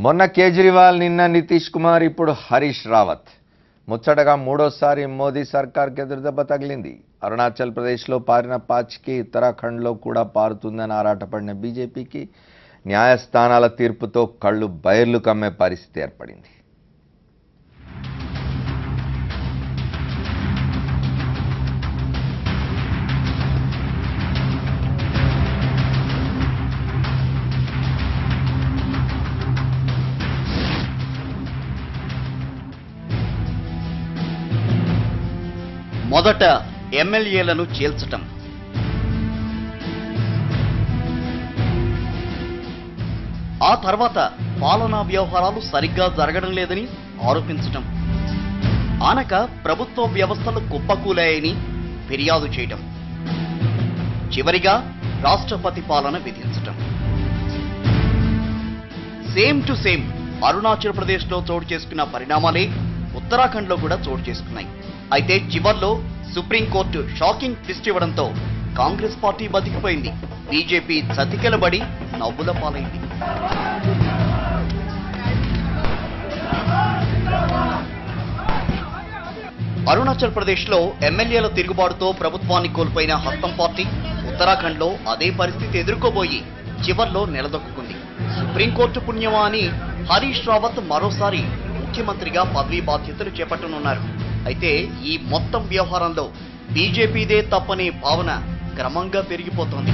మొన్న కేజ్రీవాల్, నిన్న నితీష్ కుమార్, ఇప్పుడు హరీష్ రావత్. ముచ్చటగా మూడోసారి మోదీ సర్కార్కి ఎదురుదెబ్బ తగిలింది. అరుణాచల్ ప్రదేశ్లో పారిన పాచికి ఉత్తరాఖండ్లో కూడా పారుతుందని ఆరాటపడిన బీజేపీకి న్యాయస్థానాల తీర్పుతో కళ్ళు బైర్లు కమ్మే పరిస్థితి ఏర్పడింది. మొదట ఎమ్మెల్యేలను చీల్చటం, ఆ తర్వాత పాలనా వ్యవహారాలు సరిగ్గా జరగడం లేదని ఆరోపించటం, ఆనక ప్రభుత్వ వ్యవస్థలు కుప్పకూలాయని ఫిర్యాదు చేయటం, చివరిగా రాష్ట్రపతి పాలన విధించటం. సేమ్ టు సేమ్ అరుణాచల్ ప్రదేశ్లో చోటు చేసుకున్న పరిణామాలే ఉత్తరాఖండ్లో కూడా చోటు చేసుకున్నాయి. అయితే చివర్లో సుప్రీంకోర్టు షాకింగ్ ట్విస్ట్ ఇవ్వడంతో కాంగ్రెస్ పార్టీ బతికిపోయింది. బీజేపీ చతికిలబడి నవ్వుల పాలైంది. అరుణాచల్ ప్రదేశ్లో ఎమ్మెల్యేల తిరుగుబాటుతో ప్రభుత్వాన్ని కోల్పోయిన హస్తం పార్టీ ఉత్తరాఖండ్లో అదే పరిస్థితి ఎదుర్కోబోయి చివర్లో నిలదొక్కుంది. సుప్రీంకోర్టు పుణ్యమా అని హరీష్ రావత్ మరోసారి ముఖ్యమంత్రిగా పదవీ బాధ్యతలు చేపట్టనున్నారు. అయితే ఈ మొత్తం వ్యవహారంలో బీజేపీదే తప్పనే భావన క్రమంగా పెరిగిపోతోంది.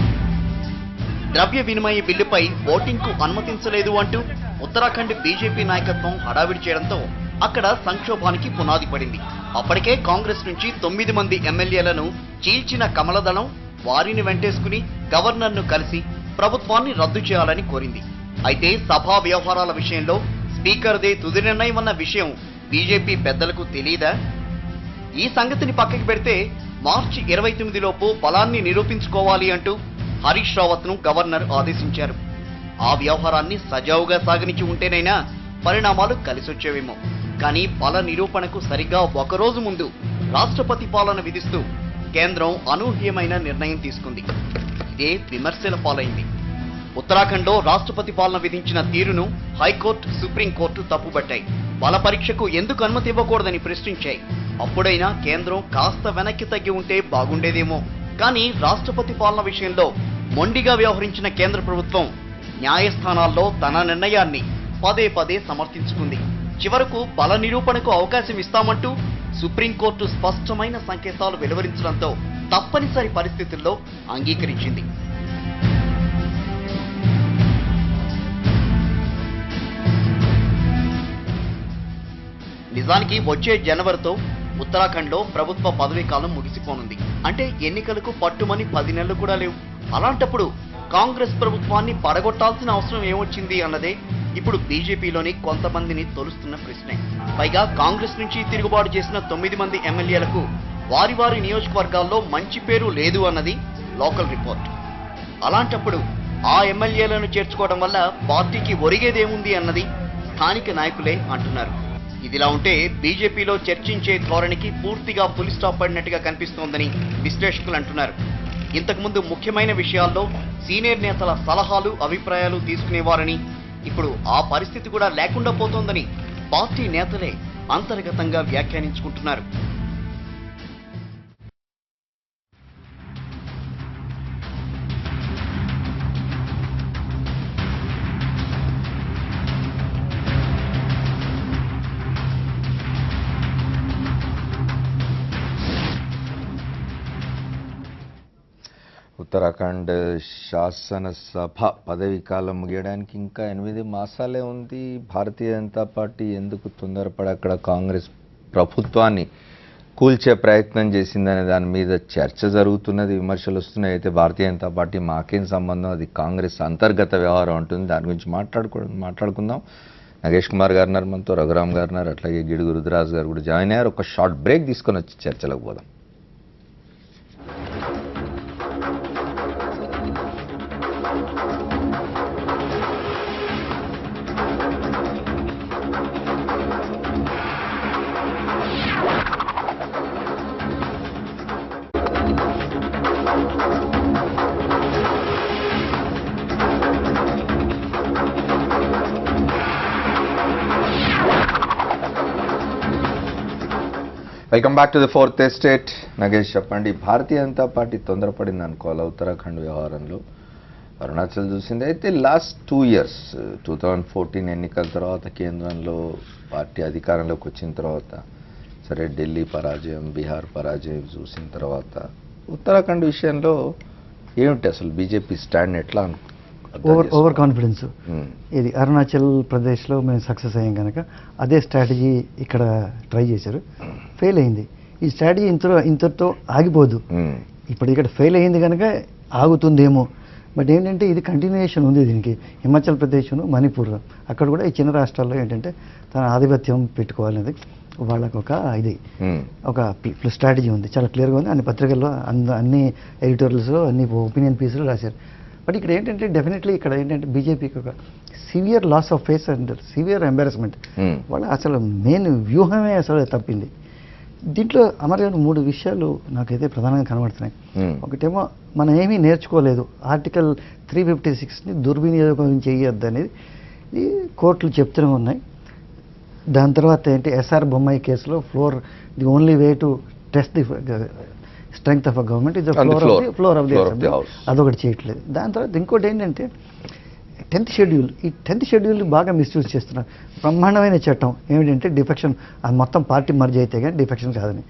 ద్రవ్య వినిమయ బిల్లుపై ఓటింగ్కు అనుమతించలేదు అంటూ ఉత్తరాఖండ్ బీజేపీ నాయకత్వం హడావిడి చేయడంతో అక్కడ సంక్షోభానికి పునాది పడింది. అప్పటికే కాంగ్రెస్ నుంచి 9 మంది ఎమ్మెల్యేలను చీల్చిన కమలదళం వారిని వెంటేసుకుని గవర్నర్ను కలిసి ప్రభుత్వాన్ని రద్దు చేయాలని కోరింది. అయితే సభా వ్యవహారాల విషయంలో స్పీకర్దే తుది నిర్ణయం అన్న విషయం బీజేపీ పెద్దలకు తెలియదా? ఈ సంగతిని పక్కకి పెడితే మార్చి 29 లోపు బలాన్ని నిరూపించుకోవాలి అంటూ హరీష్ రావత్ను గవర్నర్ ఆదేశించారు. ఆ వ్యవహారాన్ని సజావుగా సాగనిచ్చి ఉంటేనైనా పరిణామాలు కలిసొచ్చేవేమో. కానీ బల నిరూపణకు సరిగ్గా ఒకరోజు ముందు రాష్ట్రపతి పాలన విధిస్తూ కేంద్రం అనూహ్యమైన నిర్ణయం తీసుకుంది. ఇదే విమర్శల పాలైంది. ఉత్తరాఖండ్లో రాష్ట్రపతి పాలన విధించిన తీరును హైకోర్టు, సుప్రీంకోర్టు తప్పుబట్టాయి. బల పరీక్షకు ఎందుకు అనుమతి ఇవ్వకూడదని ప్రశ్నించాయి. అప్పుడైనా కేంద్రం కాస్త వెనక్కి తగ్గి ఉంటే బాగుండేదేమో. కానీ రాష్ట్రపతి పాలన విషయంలో మొండిగా వ్యవహరించిన కేంద్ర ప్రభుత్వం న్యాయస్థానాల్లో తన నిర్ణయాన్ని పదే పదే సమర్థించుకుంది. చివరకు బల నిరూపణకు అవకాశం ఇస్తామంటూ సుప్రీంకోర్టు స్పష్టమైన సంకేతాలు వెలువరించడంతో తప్పనిసరి పరిస్థితుల్లో అంగీకరించింది. నిజానికి వచ్చే జనవరితో ఉత్తరాఖండ్లో ప్రభుత్వ పదవీ కాలం ముగిసిపోనుంది. అంటే ఎన్నికలకు పట్టుమని 10 నెలలు కూడా లేవు. అలాంటప్పుడు కాంగ్రెస్ ప్రభుత్వాన్ని పడగొట్టాల్సిన అవసరం ఏమొచ్చింది అన్నదే ఇప్పుడు బీజేపీలోని కొంతమందిని తొలుస్తున్న ప్రశ్నే. పైగా కాంగ్రెస్ నుంచి తిరుగుబాటు చేసిన 9 మంది ఎమ్మెల్యేలకు వారి వారి నియోజకవర్గాల్లో మంచి పేరు లేదు అన్నది లోకల్ రిపోర్ట్. అలాంటప్పుడు ఆ ఎమ్మెల్యేలను చేర్చుకోవడం వల్ల పార్టీకి ఒరిగేదేముంది అన్నది స్థానిక నాయకులే అంటున్నారు. ఇదిలా ఉంటే బీజేపీలో చర్చించే ధోరణికి పూర్తిగా ఫుల్ స్టాప్ పడినట్టుగా కనిపిస్తోందని విశ్లేషకులు అంటున్నారు. ఇంతకుముందు ముఖ్యమైన విషయాల్లో సీనియర్ నేతల సలహాలు, అభిప్రాయాలు తీసుకునేవారని ఇప్పుడు ఆ పరిస్థితి కూడా లేకుండా పోతోందని పార్టీ నేతలే అంతర్గతంగా వ్యాఖ్యానించుకుంటున్నారు. ఉత్తరాఖండ్ శాసనసభ పదవీ కాలం ముగియడానికి ఇంకా 8 మాసాలే ఉంది. భారతీయ జనతా పార్టీ ఎందుకు తొందరపడి అక్కడ కాంగ్రెస్ ప్రభుత్వాన్ని కూల్చే ప్రయత్నం చేసిందనే దాని మీద చర్చ జరుగుతున్నది, విమర్శలు వస్తున్నాయి. అయితే భారతీయ జనతా పార్టీ మాకేం సంబంధం, అది కాంగ్రెస్ అంతర్గత వ్యవహారం ఉంటుంది. దాని గురించి మాట్లాడుకుందాం. నగేష్ కుమార్ గారు ఉన్నారు మనతో, రఘురామ్ గారు ఉన్నారు, అట్లాగే గిడుగు రుద్రరాజు గారు కూడా జాయిన్ అయ్యారు. ఒక షార్ట్ బ్రేక్ తీసుకొని వచ్చి చర్చలకు పోదాం. Welcome back to the fourth estate. Nagesh చెప్పండి, భారతీయ జనతా పార్టీ తొందరపడింది అనుకోవాలి ఉత్తరాఖండ్ వ్యవహారంలో. అరుణాచల్ చూసింది అయితే లాస్ట్ 2 years 2014 ఎన్నికల తర్వాత కేంద్రంలో పార్టీ అధికారంలోకి వచ్చిన తర్వాత, సరే ఢిల్లీ పరాజయం, బీహార్ పరాజయం చూసిన తర్వాత ఉత్తరాఖండ్ విషయంలో ఏమిటి అసలు బీజేపీ స్టాండ్ ఎట్లా ఓవర్ కాన్ఫిడెన్స్. ఇది అరుణాచల్ ప్రదేశ్లో మేము సక్సెస్ అయ్యాం కనుక అదే స్ట్రాటజీ ఇక్కడ ట్రై చేశారు, ఫెయిల్ అయింది. ఈ స్ట్రాటజీ ఇంతతో ఆగిపోదు. ఇప్పుడు ఇక్కడ ఫెయిల్ అయింది కనుక ఆగుతుందేమో, బట్ ఏంటంటే ఇది కంటిన్యూయేషన్ ఉంది దీనికి. హిమాచల్ ప్రదేశ్, మణిపూర్, అక్కడ కూడా ఈ చిన్న రాష్ట్రాల్లో ఏంటంటే తన ఆధిపత్యం పెట్టుకోవాలనేది వాళ్ళకు ఒక స్ట్రాటజీ ఉంది, చాలా క్లియర్గా ఉంది. అన్ని పత్రికల్లో అన్ని ఎడిటోరియల్స్లో అన్ని ఒపీనియన్ పీసులు రాశారు. బట్ ఇక్కడ ఏంటంటే డెఫినెట్లీ ఇక్కడ ఏంటంటే బీజేపీకి ఒక severe loss of face and severe embarrassment. వాళ్ళ అసలు మెయిన్ వ్యూహమే అసలు తప్పింది. దీంట్లో అమర్యాన 3 విషయాలు నాకైతే ప్రధానంగా కనబడుతున్నాయి. ఒకటేమో మనం ఏమీ నేర్చుకోలేదు, ఆర్టికల్ 356ని దుర్వినియోగం చేయొద్దు అనేది ఈ కోర్టులు చెప్తూనే ఉన్నాయి. దాని తర్వాత ఏంటి, ఎస్ఆర్ బొమ్మాయి కేసులో the only way to test the strength of a government is the floor of the house, అదొకటి చేయట్లేదు. దాని తర్వాత ఇంకోటి ఏంటంటే 10th షెడ్యూల్. ఈ 10th షెడ్యూల్ని బాగా మిస్యూజ్ చేస్తున్నారు. బ్రహ్మాండమైన చట్టం ఏమిటంటే డిఫెక్షన్, అది మొత్తం పార్టీ మర్జ్ అయితే కానీ డిఫెక్షన్ కాదని.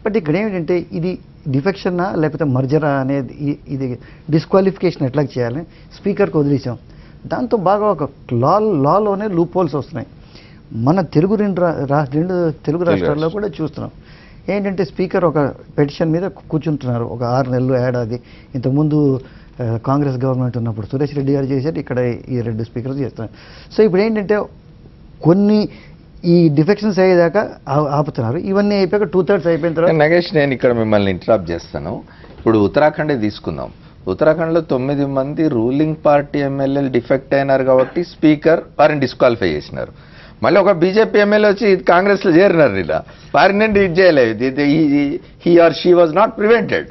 బట్ ఇక్కడ ఏమిటంటే ఇది డిఫెక్షనా లేకపోతే మర్జరా అనేది, ఇది డిస్క్వాలిఫికేషన్ ఎట్లా చేయాలని స్పీకర్కి వదిలేసాం. దాంతో బాగా ఒక లాలోనే లూప్ హోల్స్ వస్తున్నాయి. మన రెండు తెలుగు రాష్ట్రాల్లో కూడా చూస్తున్నాం. ఏంటంటే స్పీకర్ ఒక పెటిషన్ మీద కూర్చుంటున్నారు ఒక 6 నెలలు, ఏడాది. ఇంతకుముందు కాంగ్రెస్ గవర్నమెంట్ ఉన్నప్పుడు సురేష్ రెడ్డి గారు చేశారు, ఇక్కడ ఈ 2 స్పీకర్స్ చేస్తున్నారు. సో ఇప్పుడు ఏంటంటే కొన్ని ఈ డిఫెక్షన్స్ అయ్యేదాకా ఆపుతున్నారు. ఇవన్నీ అయిపోయాక 2/3 అయిపోయిన తర్వాత నగేష్, నేను ఇక్కడ మిమ్మల్ని ఇంటరాప్ట్ చేస్తాను. ఇప్పుడు ఉత్తరాఖండే తీసుకుందాం. ఉత్తరాఖండ్లో 9 మంది రూలింగ్ పార్టీ ఎమ్మెల్యేలు డిఫెక్ట్ అయినారు కాబట్టి స్పీకర్ వారిని డిస్క్వాలిఫై చేసినారు. మళ్ళీ ఒక బీజేపీ ఎమ్మెల్యే వచ్చి కాంగ్రెస్లో చేరినారు, ఇలా వారిని ఇది చేయలేదు. He or she was not prevented.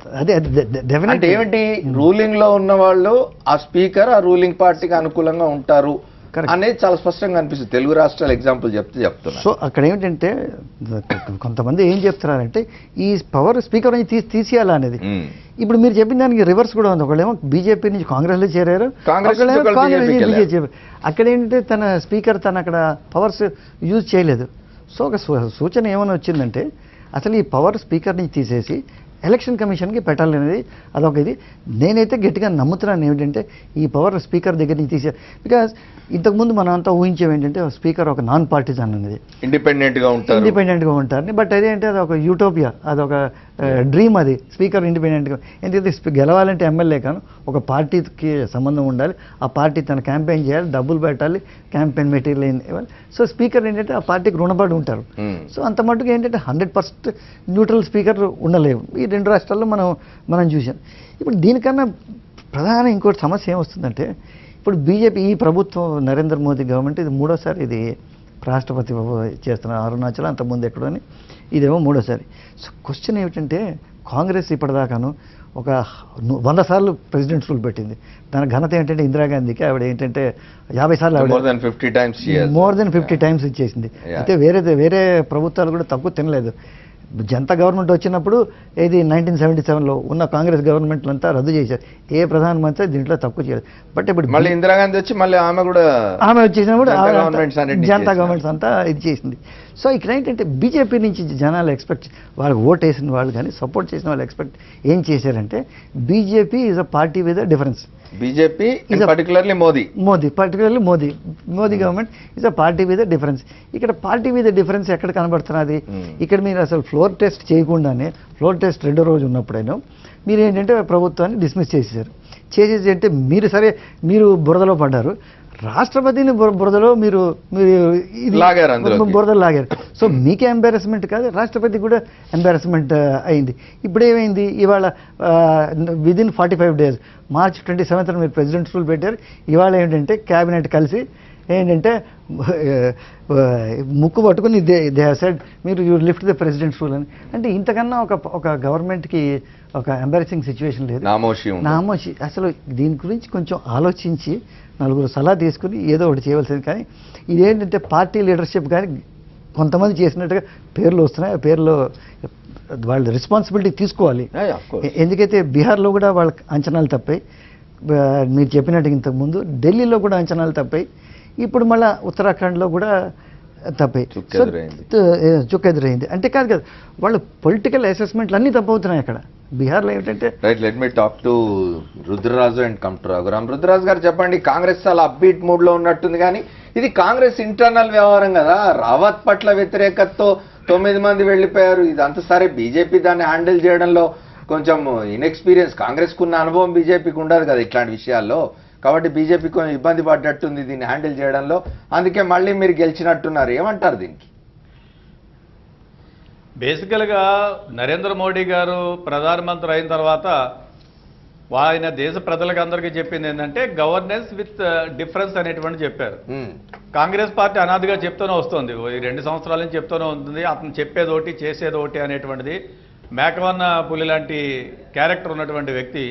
అంటే ఏమిటి, రూలింగ్ లో ఉన్న వాళ్ళు ఆ స్పీకర్ ఆ రూలింగ్ పార్టీకి అనుకూలంగా ఉంటారు అనేది చాలా స్పష్టంగా అనిపిస్తుంది. తెలుగు రాష్ట్రాల ఎగ్జాంపుల్ చెప్తున్నా. సో అక్కడ ఏమిటంటే కొంతమంది ఏం చెప్తున్నారంటే ఈ పవర్ స్పీకర్ నుంచి తీసేయాలా అనేది. ఇప్పుడు మీరు చెప్పిన దానికి రివర్స్ కూడా ఉంది. ఒకళ్ళేమో బీజేపీ నుంచి కాంగ్రెస్లో చేరారు, కాంగ్రెస్ నుంచి అక్కడ ఏంటంటే తన స్పీకర్ అక్కడ పవర్స్ యూజ్ చేయలేదు. సో ఒక సూచన ఏమైనా వచ్చిందంటే అసలు ఈ పవర్ స్పీకర్ నుంచి తీసేసి ఎలక్షన్ కమిషన్కి పెట్టాలనేది అదొక ఇది. నేనైతే గట్టిగా నమ్ముతున్నాను ఏమిటంటే ఈ పవర్ స్పీకర్ దగ్గర నుంచి తీసే, బికాజ్ ఇంతకుముందు మనం అంతా ఊహించేవి ఏంటంటే స్పీకర్ ఒక నాన్ పార్టిజన్ అనేది, ఇండిపెండెంట్గా ఉంటారని. బట్ అదేంటే అది ఒక యూటోపియా, అదొక డ్రీమ్. అది స్పీకర్ ఇండిపెండెంట్గా, ఎందుకంటే గెలవాలంటే ఎమ్మెల్యే కాను ఒక పార్టీకి సంబంధం ఉండాలి, ఆ పార్టీ తన క్యాంపెయిన్ చేయాలి, డబ్బులు పెట్టాలి, క్యాంపెయిన్ మెటీరియల్ ఇవ్వాలి. సో స్పీకర్ ఏంటంటే ఆ పార్టీకి రుణపడి ఉంటారు. సో అంత మటుకు ఏంటంటే 100% న్యూట్రల్ స్పీకర్ ఉండలేవు. ఈ 2 రాష్ట్రాల్లో మనం చూసాం. ఇప్పుడు దీనికన్నా ప్రధాన ఇంకోటి సమస్య ఏమొస్తుందంటే ఇప్పుడు బీజేపీ ఈ ప్రభుత్వం నరేంద్ర మోదీ గవర్నమెంట్ ఇది 3వసారి ఇది రాష్ట్రపతి చేస్తున్నారు. అరుణాచల్ అంతకుముందు ఎక్కడని, ఇదేమో 3వసారి. సో క్వశ్చన్ ఏమిటంటే కాంగ్రెస్ ఇప్పటిదాకాను ఒక 100 సార్లు ప్రెసిడెంట్ రూల్ పెట్టింది. దాని ఘనత ఏంటంటే ఇందిరాగాంధీకి, ఆవిడ ఏంటంటే 50 సార్లు మోర్ దెన్ 50 టైమ్స్ ఇచ్చేసింది. అయితే వేరే ప్రభుత్వాలు కూడా తక్కువ తినలేదు. జనతా గవర్నమెంట్ వచ్చినప్పుడు ఇది 1977లో ఉన్న కాంగ్రెస్ గవర్నమెంట్లు అంతా రద్దు చేశారు. ఏ ప్రధానమంత్రి దీంట్లో తక్కువ చేయలేదు. బట్ ఇప్పుడు మళ్ళీ ఇందిరాగాంధీ వచ్చి మళ్ళీ ఆమె వచ్చేసినప్పుడు జనతా గవర్నమెంట్స్ అంతా ఇది చేసింది. సో ఇక్కడ ఏంటంటే బీజేపీ నుంచి జనాలు ఎక్స్పెక్ట్, వాళ్ళకి ఓట్ వేసిన వాళ్ళు కానీ సపోర్ట్ చేసిన వాళ్ళు ఎక్స్పెక్ట్ ఏం చేశారంటే BJP is a party with a difference. BJP particularly Modi government is a party with a difference. ఇక్కడ పార్టీ విత్ డిఫరెన్స్ ఎక్కడ కనబడుతున్నది? ఇక్కడ మీరు అసలు ఫ్లోర్ టెస్ట్ చేయకుండానే, ఫ్లోర్ టెస్ట్ 2వ రోజు ఉన్నప్పుడైనా మీరు ఏంటంటే ప్రభుత్వాన్ని డిస్మిస్ చేసేసి అంటే మీరు బురదలో పడ్డారు, రాష్ట్రపతిని బురదలో మీరు బురదలో లాగారు. సో మీకే ఎంబారస్మెంట్ కాదు, రాష్ట్రపతి కూడా ఎంబారస్మెంట్ అయింది. ఇప్పుడు ఏమైంది, ఇవాళ విదిన్ 45 days March 27th మీరు ప్రెసిడెంట్ రూల్ పెట్టారు. ఇవాళ ఏంటంటే క్యాబినెట్ కలిసి ఏంటంటే ముక్కు పట్టుకుని దే హ్యావ్ సెడ్ మీరు you lift the president rule అని. అంటే ఇంతకన్నా ఒక గవర్నమెంట్కి ఒక ఎంబారసింగ్ సిచ్యువేషన్ లేదు, నామోషి. అసలు దీని గురించి కొంచెం ఆలోచించి 4 సలహా తీసుకుని ఏదో ఒకటి చేయవలసింది. కానీ ఇదేంటంటే పార్టీ లీడర్షిప్ కానీ కొంతమంది చేసినట్టుగా పేర్లు వస్తున్నాయి. ఆ పేర్లో వాళ్ళ రెస్పాన్సిబిలిటీ తీసుకోవాలి. Yeah, of course. ఎందుకైతే బీహార్లో కూడా వాళ్ళ అంచనాలు తప్పాయి, మీరు చెప్పినట్టు ఇంతకుముందు ఢిల్లీలో కూడా అంచనాలు తప్పాయి, ఇప్పుడు మళ్ళీ ఉత్తరాఖండ్లో కూడా తప్పాయి. చుక్కెదురైంది అంటే కాదు కదా, వాళ్ళ పొలిటికల్ అసెస్మెంట్లు అన్నీ తప్పవుతున్నాయి అక్కడ. బీహార్లో ఏమిటంటే right, let me talk to Rudraraju and come to Raghuram. Rudraraju గారు చెప్పండి, కాంగ్రెస్ చాలా అప్బీట్ మూడ్ లో ఉన్నట్టుంది, కానీ ఇది కాంగ్రెస్ ఇంటర్నల్ వ్యవహారం కదా. రావత్ పట్ల వ్యతిరేకతతో 9 మంది వెళ్ళిపోయారు, ఇదంతా సరే. బీజేపీ దాన్ని హ్యాండిల్ చేయడంలో కొంచెం ఇన్ఎక్స్పీరియన్స్, కాంగ్రెస్ కున్న అనుభవం బీజేపీకి ఉండదు కదా ఇట్లాంటి విషయాల్లో. కాబట్టి బీజేపీ కొంచెం ఇబ్బంది పడ్డట్టుంది దీన్ని హ్యాండిల్ చేయడంలో, అందుకే మళ్ళీ మీరు గెలిచినట్టున్నారు. ఏమంటారు దీనికి? బేసికల్గా నరేంద్ర మోడీ గారు ప్రధానమంత్రి అయిన తర్వాత ఆయన దేశ ప్రజలకు అందరికీ చెప్పింది ఏంటంటే గవర్నెన్స్ విత్ డిఫరెన్స్ అనేటువంటి చెప్పారు. కాంగ్రెస్ పార్టీ అనాదిగా చెప్తూనే వస్తుంది, ఈ 2 సంవత్సరాల నుంచి చెప్తూనే ఉంటుంది. అతను చెప్పేది ఒకటి చేసేది ఒకటి అనేటువంటిది. మేకవన్న పులి లాంటి క్యారెక్టర్ ఉన్నటువంటి వ్యక్తి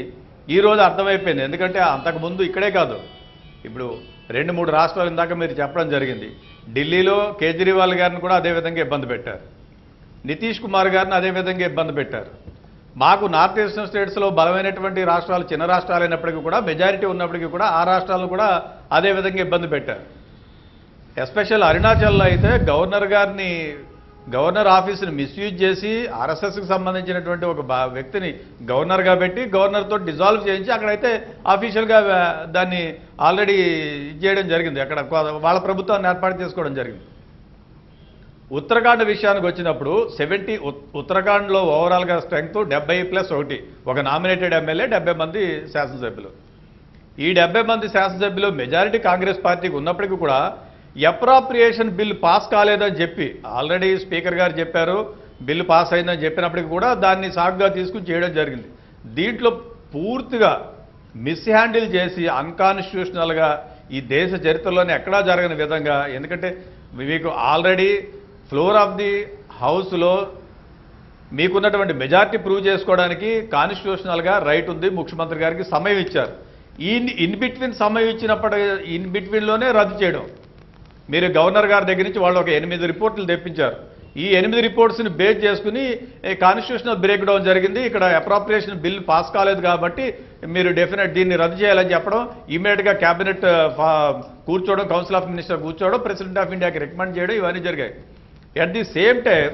ఈ రోజు అర్థమైపోయింది. ఎందుకంటే అంతకుముందు ఇక్కడే కాదు, ఇప్పుడు 2-3 రాష్ట్రాలు ఇందాక మీరు చెప్పడం జరిగింది. ఢిల్లీలో కేజ్రీవాల్ గారిని కూడా అదేవిధంగా ఇబ్బంది పెట్టారు, నితీష్ కుమార్ గారిని అదేవిధంగా ఇబ్బంది పెట్టారు. మాకు నార్త్ ఈస్టర్న్ స్టేట్స్లో బలమైనటువంటి రాష్ట్రాలు, చిన్న రాష్ట్రాలు అయినప్పటికీ కూడా, మెజారిటీ ఉన్నప్పటికీ కూడా ఆ రాష్ట్రాలు కూడా అదేవిధంగా ఇబ్బంది పెట్టారు. ఎస్పెషల్ అరుణాచల్లో అయితే గవర్నర్ ఆఫీసుని మిస్యూజ్ చేసి ఆర్ఎస్ఎస్కి సంబంధించినటువంటి ఒక వ్యక్తిని గవర్నర్గా పెట్టి గవర్నర్తో డిజాల్వ్ చేయించి అక్కడైతే ఆఫీషియల్గా దాన్ని ఆల్రెడీ చేయడం జరిగింది. అక్కడ వాళ్ళ ప్రభుత్వాన్ని ఏర్పాటు చేసుకోవడం జరిగింది. ఉత్తరాఖండ్ విషయానికి వచ్చినప్పుడు ఉత్తరాఖండ్లో ఓవరాల్గా స్ట్రెంగ్త్ 70+1, ఒక నామినేటెడ్ ఎమ్మెల్యే, 70 మంది శాసనసభ్యులు. ఈ 70 మంది శాసనసభ్యులు మెజారిటీ కాంగ్రెస్ పార్టీకి ఉన్నప్పటికీ కూడా అప్రాప్రియేషన్ బిల్ పాస్ కాలేదని చెప్పి ఆల్రెడీ స్పీకర్ గారు చెప్పారు, బిల్లు పాస్ అయిందని చెప్పినప్పటికీ కూడా దాన్ని సాగుగా తీసుకుని చేయడం జరిగింది. దీంట్లో పూర్తిగా మిస్హ్యాండిల్ చేసి అన్కాన్స్టిట్యూషనల్గా ఈ దేశ చరిత్రలోనే ఎక్కడా జరగని విధంగా, ఎందుకంటే మీకు ఆల్రెడీ ఫ్లోర్ ఆఫ్ ది హౌస్లో మీకున్నటువంటి మెజార్టీ ప్రూవ్ చేసుకోవడానికి కాన్స్టిట్యూషనల్గా రైట్ ఉంది, ముఖ్యమంత్రి గారికి సమయం ఇచ్చారు. ఇన్ బిట్వీన్ సమయం ఇచ్చినప్పటి ఇన్ బిట్వీన్లోనే రద్దు చేయడం. మీరు గవర్నర్ గారి దగ్గర నుంచి వాళ్ళు ఒక 8 రిపోర్ట్లు తెప్పించారు. ఈ 8 రిపోర్ట్స్ని బేస్ చేసుకుని కాన్స్టిట్యూషనల్ బ్రేక్ డౌన్ జరిగింది. ఇక్కడ అప్రాప్రియేషన్ బిల్ పాస్ కాలేదు కాబట్టి మీరు దీన్ని రద్దు చేయాలని చెప్పడం, ఇమీడియట్గా క్యాబినెట్ కూర్చోవడం, కౌన్సిల్ ఆఫ్ మినిస్టర్ కూర్చోవడం, ప్రెసిడెంట్ ఆఫ్ ఇండియాకి రికమెండ్ చేయడం, ఇవన్నీ జరిగాయి. అట్ ది సేమ్ టైం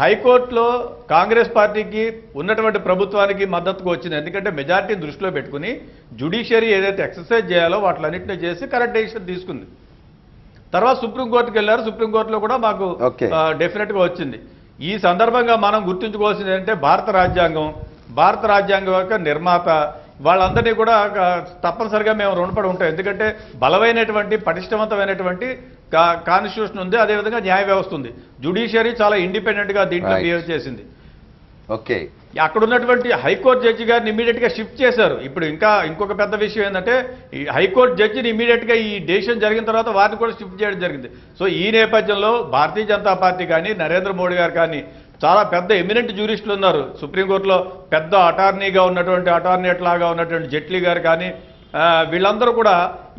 హైకోర్టులో కాంగ్రెస్ పార్టీకి ఉన్నటువంటి ప్రభుత్వానికి మద్దతుగా వచ్చింది. ఎందుకంటే మెజారిటీని దృష్టిలో పెట్టుకుని జ్యుడిషియరీ ఏదైతే ఎక్సర్సైజ్ చేయాలో వాటిలన్నింటినీ చేసి కరెక్ట్ డెసిషన్ తీసుకుంది. తర్వాత సుప్రీంకోర్టుకి వెళ్ళారు, సుప్రీంకోర్టులో కూడా మాకు డెఫినెట్గా వచ్చింది. ఈ సందర్భంగా మనం గుర్తుంచుకోవాల్సింది ఏంటంటే భారత రాజ్యాంగం యొక్క నిర్మాత వాళ్ళందరినీ కూడా తప్పనిసరిగా మేము రుణపడి ఉంటాం. ఎందుకంటే బలమైనటువంటి పటిష్టవంతమైనటువంటి కాన్స్టిట్యూషన్ ఉంది, అదేవిధంగా న్యాయ వ్యవస్థ ఉంది. జ్యుడిషియరీ చాలా ఇండిపెండెంట్గా దీంట్లో బిహేవ్ చేసింది. ఓకే, అక్కడ ఉన్నటువంటి హైకోర్టు జడ్జి గారిని ఇమీడియట్గా షిఫ్ట్ చేశారు. ఇప్పుడు ఇంకొక పెద్ద విషయం ఏంటంటే ఈ హైకోర్టు జడ్జిని ఇమీడియట్గా ఈ డెసిషన్ జరిగిన తర్వాత వారిని కూడా షిఫ్ట్ చేయడం జరిగింది. సో ఈ నేపథ్యంలో భారతీయ జనతా పార్టీ కానీ నరేంద్ర మోడీ గారు కానీ చాలా పెద్ద ఎమినెంట్ జ్యూరిస్టులు ఉన్నారు. సుప్రీంకోర్టులో పెద్ద అటార్నీగా ఉన్నటువంటి అటార్నేట్ లాగా ఉన్నటువంటి జైట్లీ గారు కానీ వీళ్ళందరూ కూడా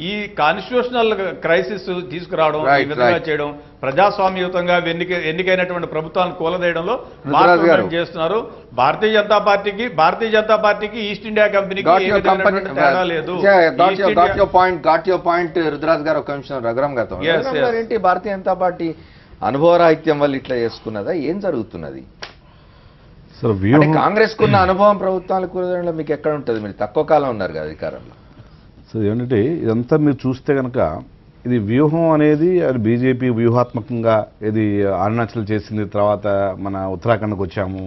ఈ కాన్స్టిట్యూషనల్ క్రైసిస్ తీసుకురావడం, ఈ విధంగా చేయడం, ప్రజాస్వామ్యయుతంగా ఎన్నికైనటువంటి ప్రభుత్వాన్ని కూలదేయడంలో మార్పు చేస్తున్నారు. భారతీయ జనతా పార్టీకి ఈస్ట్ ఇండియా కంపెనీకి తేడా లేదు. రుద్రాజ్ గారు ఒక నిమిషం రఘురామ్ గారితో, ఏంటి భారతీయ జనతా పార్టీ అనుభవరాహిత్యం వల్ల ఇట్లా చేసుకున్నదా, ఏం జరుగుతున్నది? కాంగ్రెస్ కున్న అనుభవం ప్రభుత్వాలు కూలదేయడంలో మీకు ఎక్కడ ఉంటుంది? మీరు తక్కువ కాలం ఉన్నారు కదా అధికారంలో. సో ఏమంటే ఇదంతా మీరు చూస్తే కనుక ఇది వ్యూహం అనేది అది బీజేపీ వ్యూహాత్మకంగా ఇది అరుణాచల్ చేసింది, తర్వాత మన ఉత్తరాఖండ్కి వచ్చాము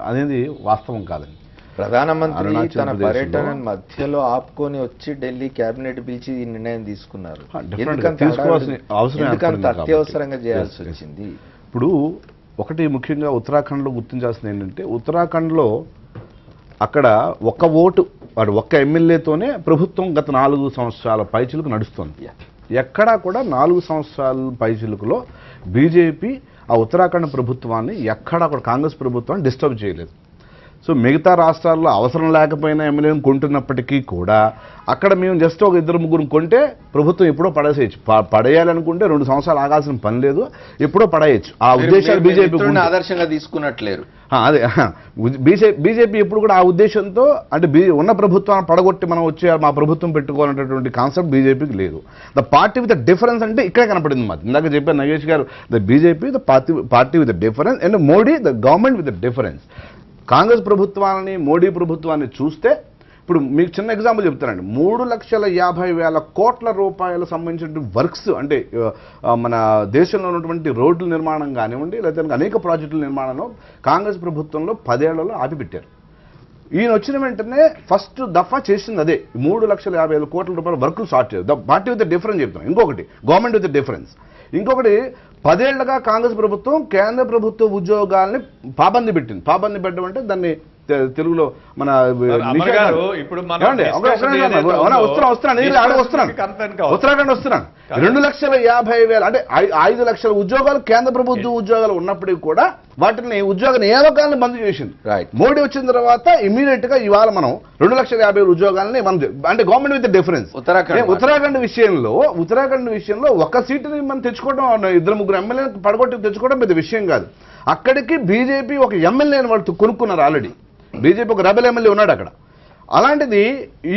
అనేది వాస్తవం కాదండి. ప్రధానమంత్రి తన పర్యటన మధ్యలో ఆపుకొని వచ్చి ఢిల్లీ కేబినెట్ పిలిచి ఈ నిర్ణయం తీసుకున్నారు. అత్యవసరంగా చేయాల్సి వచ్చింది. ఇప్పుడు ఒకటి ముఖ్యంగా ఉత్తరాఖండ్లో గుర్తించాల్సింది ఏంటంటే, ఉత్తరాఖండ్లో అక్కడ ఒక్క ఓటు వాడు ఒక్క ఎమ్మెల్యేతోనే ప్రభుత్వం గత 4 సంవత్సరాల పైచిలుకు నడుస్తుంది. ఎక్కడా కూడా 4 సంవత్సరాల పైచిలుకులో బీజేపీ ఆ ఉత్తరాఖండ్ ప్రభుత్వాన్ని ఎక్కడా కూడా కాంగ్రెస్ ప్రభుత్వాన్ని డిస్టర్బ్ చేయలేదు. సో మిగతా రాష్ట్రాల్లో అవసరం లేకపోయినా ఎమ్మెల్యేలను కొంటున్నప్పటికీ కూడా అక్కడ మేము జస్ట్ ఒక 2-3 కొంటే ప్రభుత్వం ఎప్పుడో పడేసేయచ్చు. పడేయాలనుకుంటే 2 సంవత్సరాలు ఆగాల్సిన పని లేదు, ఎప్పుడో పడేయచ్చు. ఆ ఉద్దేశాలు బీజేపీ ఆదర్శంగా తీసుకున్నట్లేరు. అదే బీజేపీ ఎప్పుడు కూడా ఆ ఉద్దేశంతో అంటే ఉన్న ప్రభుత్వాన్ని పడగొట్టి మనం వచ్చి మా ప్రభుత్వం పెట్టుకోవాలనేటువంటి కాన్సెప్ట్ బీజేపీకి లేదు. The party with the difference అంటే ఇక్కడే కనపడింది మాది. ఇందాక చెప్పారు నగేష్ గారు, the BJP the party with the difference and Modi the government with the difference. Congress ప్రభుత్వాన్ని మోడీ ప్రభుత్వాన్ని చూస్తే ఇప్పుడు మీకు చిన్న ఎగ్జాంపుల్ చెప్తానండి. 3,50,000 కోట్ల రూపాయలు సంబంధించిన వర్క్స్ అంటే మన దేశంలో ఉన్నటువంటి రోడ్ల నిర్మాణం కానివ్వండి లేకపోతే అనేక ప్రాజెక్టుల నిర్మాణంలో కాంగ్రెస్ ప్రభుత్వంలో 10 ఏళ్లలో ఆపిపెట్టారు. ఈయన వచ్చిన వెంటనే ఫస్ట్ దఫా చేసింది అదే 3,50,000 కోట్ల రూపాయల వర్కులు స్టార్ట్ చేయారు. The party with the difference చెప్తున్నాం. ఇంకొకటి గవర్నమెంట్ విత్ ద డిఫరెన్స్. ఇంకొకటి 10 ఏళ్లుగా కాంగ్రెస్ ప్రభుత్వం కేంద్ర ప్రభుత్వ ఉద్యోగాల్ని పాబంది పెట్టింది. పాబంది పెట్టడం అంటే దాన్ని తెలుగులో మన ఉత్తరాఖండ్ వస్తున్నాను 2,50,000 అంటే 5 లక్షల ఉద్యోగాలు కేంద్ర ప్రభుత్వ ఉద్యోగాలు ఉన్నప్పటికీ కూడా వాటిని ఉద్యోగ నియామకాలను బంద్ చేసింది. మోడీ వచ్చిన తర్వాత ఇమీడియట్ గా ఇవాళ మనం 2,50,000 ఉద్యోగాలని మనం అంటే గవర్నమెంట్ విత్ డిఫరెన్స్. ఉత్తరాఖండ్ విషయంలో ఒక సీటుని మనం తెచ్చుకోవడం 2-3 ఎమ్మెల్యేలు పడగొట్టి తెచ్చుకోవడం పెద్ద విషయం కాదు. అక్కడికి బీజేపీ ఒక ఎమ్మెల్యేని వాళ్ళు కొనుక్కున్నారు. ఆల్రెడీ బీజేపీ ఒక రెబెల్ ఎమ్మెల్యే ఉన్నాడు అక్కడ. అలాంటిది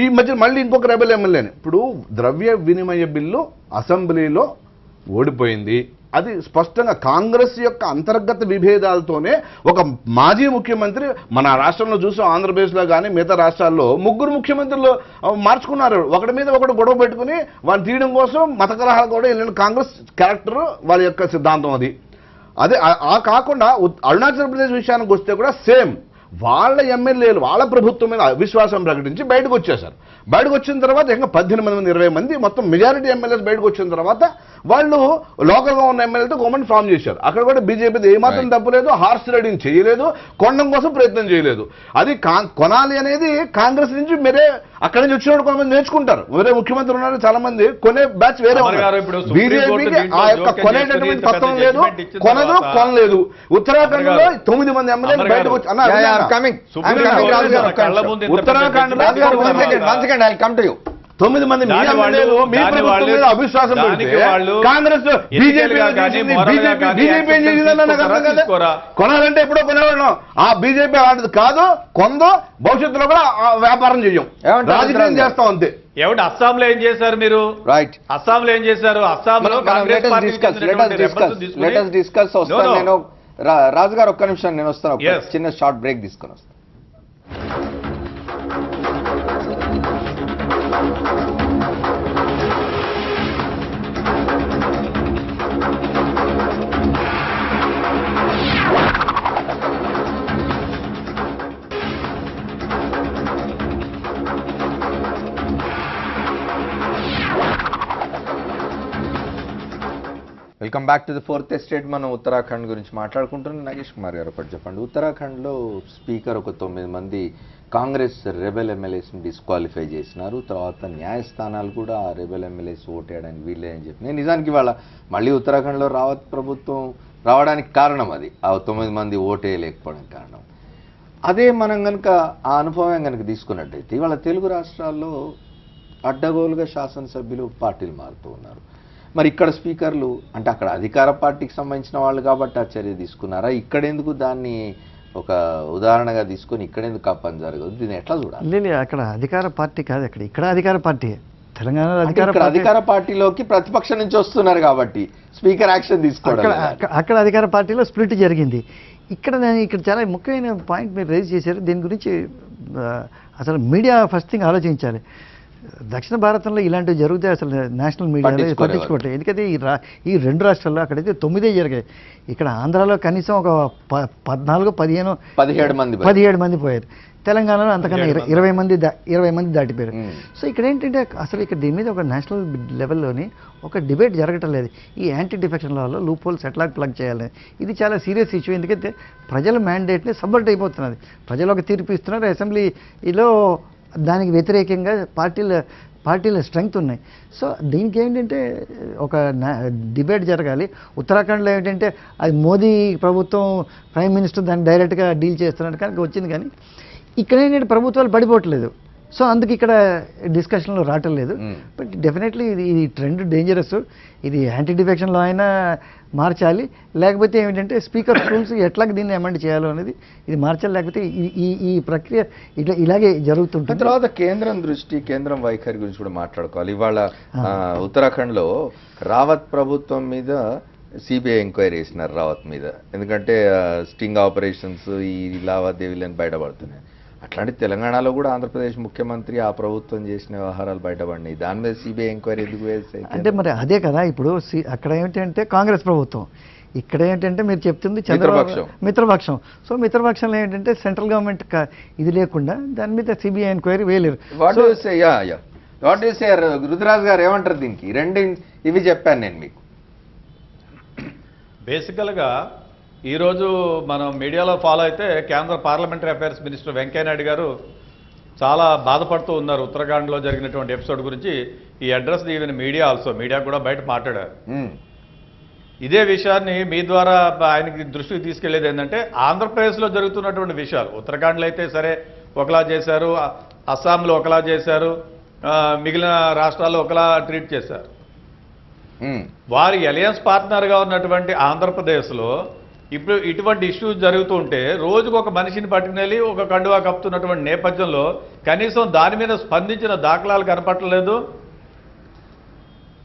ఈ మధ్య మళ్ళీ ఇంకొక రెబెల్ ఎమ్మెల్యేని ఇప్పుడు ద్రవ్య వినిమయ బిల్లు అసెంబ్లీలో ఓడిపోయింది. అది స్పష్టంగా కాంగ్రెస్ యొక్క అంతర్గత విభేదాలతోనే ఒక మాజీ ముఖ్యమంత్రి మన రాష్ట్రంలో చూసాం. ఆంధ్రప్రదేశ్లో కానీ మిగతా రాష్ట్రాల్లో 3 ముఖ్యమంత్రులు మార్చుకున్నారు. ఒకటి మీద ఒకటి గొడవ పెట్టుకుని వాళ్ళని తీయడం కోసం మత కలహాలు కూడా వెళ్ళిన కాంగ్రెస్ క్యారెక్టర్ వాళ్ళ యొక్క సిద్ధాంతం అది. అదే కాకుండా అరుణాచల్ ప్రదేశ్ విషయానికి వస్తే కూడా సేమ్. వాళ్ళ ఎమ్మెల్యేలు వాళ్ళ ప్రభుత్వం మీద అవిశ్వాసం ప్రకటించి బయటకు వచ్చేశారు. బయటకు వచ్చిన తర్వాత ఇంకా 18 మంది 20 మంది మొత్తం మెజారిటీ ఎమ్మెల్యేస్ బయటకు వచ్చిన తర్వాత వాళ్ళు లోకల్గా ఉన్న ఎమ్మెల్యేలతో గవర్నమెంట్ ఫామ్ చేశారు. అక్కడ కూడా బీజేపీ ఏమాత్రం తప్పు లేదు, హార్స్ రైడింగ్ చేయలేదు, కొనడం కోసం ప్రయత్నం చేయలేదు. అది కొనాలి అనేది కాంగ్రెస్ నుంచి మీరే అక్కడి నుంచి వచ్చినప్పుడు కొంతమంది నేర్చుకుంటారు. వేరే ముఖ్యమంత్రి ఉన్నారు చాలా మంది, కొనే బ్యాచ్ వేరే ఉన్నారు. బీజేపీకి ఆ యొక్క కొనేటటువంటి పత్రం లేదు, కొనలేదు. ఉత్తరాఖండ్ లో 9 మంది ఎమ్మెల్యేలు బయటకు వచ్చి ఉత్తరాఖండ్ 9 మంది అవిశ్వాసం కాంగ్రెస్ కొనాలంటే ఎప్పుడో కొనేవాళ్ళం. ఆ బీజేపీ అలాంటిది కాదు, కొందో భవిష్యత్తులో కూడా వ్యాపారం చెయ్యం, రాజకీయం చేస్తాం అంతే. ఏమిటి అస్సాంలో ఏం చేశారు మీరు? రైట్, అస్సాంలో ఏం చేశారు? అస్సాంలో రాజు గారు ఒక్క నిమిషం నేను వస్తాను, చిన్న షార్ట్ బ్రేక్ తీసుకొని వస్తాను. Welcome back to the fourth estate. మనం ఉత్తరాఖండ్ గురించి మాట్లాడుకుంటున్నాం. నాగేష్ కుమార్ గారు ఒకటి చెప్పండి. ఉత్తరాఖండ్లో స్పీకర్ ఒక 9 మంది కాంగ్రెస్ రెబెల్ ఎమ్మెల్యేస్ని డిస్క్వాలిఫై చేసినారు. తర్వాత న్యాయస్థానాలు కూడా ఆ రెబెల్ ఎమ్మెల్యేస్ ఓటేయడానికి వీళ్ళే అని చెప్పి నిజానికి వాళ్ళ మళ్ళీ ఉత్తరాఖండ్లో రావత్ ప్రభుత్వం రావడానికి కారణం అది ఆ 9 మంది ఓటేయలేకపోవడానికి కారణం. అదే మనం కనుక ఆ అనుభవం కనుక తీసుకున్నట్టయితే ఇవాళ తెలుగు రాష్ట్రాల్లో అడ్డగోలుగా శాసనసభ్యులు పార్టీలు మారుతూ ఉన్నారు. మరి ఇక్కడ స్పీకర్లు అంటే అక్కడ అధికార పార్టీకి సంబంధించిన వాళ్ళు కాబట్టి ఆ చర్య తీసుకున్నారా? ఇక్కడెందుకు దాన్ని ఒక ఉదాహరణగా తీసుకొని ఇక్కడెందుకు ఆ పని జరగదు? దీన్ని ఎట్లా చూడాలి? లేదు, అక్కడ అధికార పార్టీ కాదు, ఇక్కడ అధికార పార్టీ. తెలంగాణలో అధికార పార్టీలోకి ప్రతిపక్షం నుంచి వస్తున్నారు కాబట్టి స్పీకర్ యాక్షన్ తీసుకోవడం. అక్కడ అధికార పార్టీలో స్ప్లిట్ జరిగింది. ఇక్కడ చాలా ముఖ్యమైన పాయింట్ మీరు రైజ్ చేశారు. దీని గురించి అసలు మీడియా ఫస్ట్ థింగ్ ఆలోచించాలి. దక్షిణ భారతంలో ఇలాంటివి జరిగితే అసలు నేషనల్ మీడియాలో పట్టించుకోవట్లేదు. ఎందుకంటే ఈ 2 రాష్ట్రాల్లో అక్కడైతే 9 జరిగాయి. ఇక్కడ ఆంధ్రాలో కనీసం ఒక 17 మంది పోయారు. తెలంగాణలో అంతకన్నా 20 మంది దాటిపోయారు. సో ఇక్కడ ఏంటంటే అసలు ఇక్కడ దీని మీద ఒక నేషనల్ లెవెల్లోని ఒక డిబేట్ జరగటం లేదు. ఈ యాంటీ డిఫెక్షన్ లాలో లూప్ హోల్స్ ఎట్లా ప్లగ్ చేయాలి, ఇది చాలా సీరియస్ ఇష్యూ. ఎందుకంటే ప్రజల మ్యాండేట్ని సబ్వర్ట్ అయిపోతున్నది. ప్రజలు ఒక తీర్పు ఇస్తున్నారు, అసెంబ్లీలో దానికి వ్యతిరేకంగా పార్టీల స్ట్రెంగ్త్ ఉన్నాయి. సో దీనికి ఏంటంటే ఒక డిబేట్ జరగాలి. ఉత్తరాఖండ్లో ఏంటంటే అది మోదీ ప్రభుత్వం ప్రైమ్ మినిస్టర్ దాన్ని డైరెక్ట్గా డీల్ చేస్తున్నట్టు కనుక వచ్చింది. కానీ ఇక్కడ ఏంటంటే ప్రభుత్వాలు పడిపోవట్లేదు. సో అందుకు ఇక్కడ డిస్కషన్లో రావటం లేదు. బట్ డెఫినెట్లీ ఇది ట్రెండ్ డేంజరస్. ఇది యాంటీ డిఫెక్షన్ లా అయినా మార్చాలి, లేకపోతే ఏమిటంటే స్పీకర్ రూల్స్ ఎట్లాగ దీన్ని అమెండ్ చేయాలో అనేది ఇది మార్చాలి. లేకపోతే ఈ ప్రక్రియ ఇలాగే జరుగుతుంటుంది. తర్వాత కేంద్రం వైఖరి గురించి కూడా మాట్లాడుకోవాలి. ఇవాళ ఉత్తరాఖండ్లో రావత్ ప్రభుత్వం మీద సిబిఐ ఎంక్వైరీ చేసినారు రావత్ మీద. ఎందుకంటే స్టింగ్ ఆపరేషన్స్ ఈ లావాదేవీలను బయటపడుతున్నాయి. అట్లాంటి తెలంగాణలో కూడా ఆంధ్రప్రదేశ్ ముఖ్యమంత్రి ఆ ప్రభుత్వం చేసిన వ్యవహారాలు బయటపడినాయి. దాని మీద సిబిఐ ఎంక్వైరీ ఎందుకు వేస్తాయి అంటే మరి అదే కదా ఇప్పుడు అక్కడ ఏమిటంటే కాంగ్రెస్ ప్రభుత్వం, ఇక్కడ ఏంటంటే మీరు చెప్తుంది చంద్రబాబు మిత్రపక్షం. సో మిత్రపక్షంలో ఏంటంటే సెంట్రల్ గవర్నమెంట్ ఇది లేకుండా దాని మీద సిబిఐ ఎంక్వైరీ వేయలేరు. వాట్ యు సే రుద్రరాజ్ గారు ఏమంటారు దీనికి? ఇవి చెప్పాను నేను మీకు. బేసికల్గా ఈరోజు మనం మీడియాలో ఫాలో అయితే కేంద్ర పార్లమెంటరీ అఫైర్స్ మినిస్టర్ వెంకయ్యనాయుడు గారు చాలా బాధపడుతూ ఉన్నారు ఉత్తరాఖండ్లో జరిగినటువంటి ఎపిసోడ్ గురించి. ఈ అడ్రస్ ఈవెన్ మీడియా కూడా బయట మాట్లాడారు. ఇదే విషయాన్ని మీ ద్వారా ఆయనకి దృష్టికి తీసుకెళ్లేది ఏంటంటే ఆంధ్రప్రదేశ్లో జరుగుతున్నటువంటి విషయాలు. ఉత్తరాఖండ్లో అయితే సరే ఒకలా చేశారు, అస్సాంలో ఒకలా చేశారు, మిగిలిన రాష్ట్రాల్లో ఒకలా ట్రీట్ చేశారు. వారి అలయన్స్ పార్ట్నర్గా ఉన్నటువంటి ఆంధ్రప్రదేశ్లో ఇప్పుడు ఇటువంటి ఇష్యూస్ జరుగుతూ ఉంటే రోజుకు ఒక మనిషిని పట్టుకుని ఒక కండువా కప్పుతున్నటువంటి నేపథ్యంలో కనీసం దాని మీద స్పందించిన దాఖలాలు కనపట్టలేదు.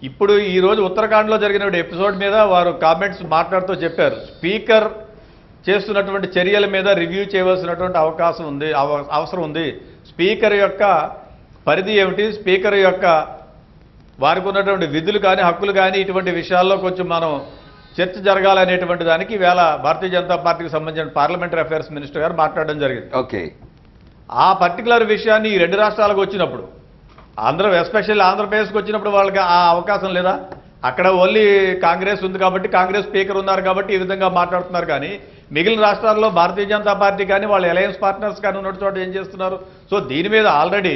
ఇప్పుడు ఈరోజు ఉత్తరాఖండ్లో జరిగిన ఎపిసోడ్ మీద వారు కామెంట్స్ మాట్లాడుతూ చెప్పారు, స్పీకర్ చేస్తున్నటువంటి చర్యల మీద రివ్యూ చేయవలసినటువంటి అవసరం ఉంది. స్పీకర్ యొక్క పరిధి ఏమిటి, స్పీకర్ యొక్క వారికి ఉన్నటువంటి విధులు కానీ హక్కులు కానీ ఇటువంటి విషయాల్లో కొంచెం మనం చర్చ జరగాలనేటువంటి దానికి ఈవేళ భారతీయ జనతా పార్టీకి సంబంధించిన పార్లమెంటరీ అఫైర్స్ మినిస్టర్ గారు మాట్లాడడం జరిగింది. ఓకే, ఆ పర్టికులర్ విషయాన్ని ఈ రెండు రాష్ట్రాలకు వచ్చినప్పుడు ఎస్పెషల్లీ ఆంధ్రప్రదేశ్కి వచ్చినప్పుడు వాళ్ళకి ఆ అవకాశం లేదా? అక్కడ ఓన్లీ కాంగ్రెస్ ఉంది కాబట్టి, కాంగ్రెస్ స్పీకర్ ఉన్నారు కాబట్టి ఈ విధంగా మాట్లాడుతున్నారు. కానీ మిగిలిన రాష్ట్రాల్లో భారతీయ జనతా పార్టీ కానీ వాళ్ళ అలయన్స్ పార్ట్నర్స్ కానీ ఉన్న చోట ఏం చేస్తున్నారు? సో దీని మీద ఆల్రెడీ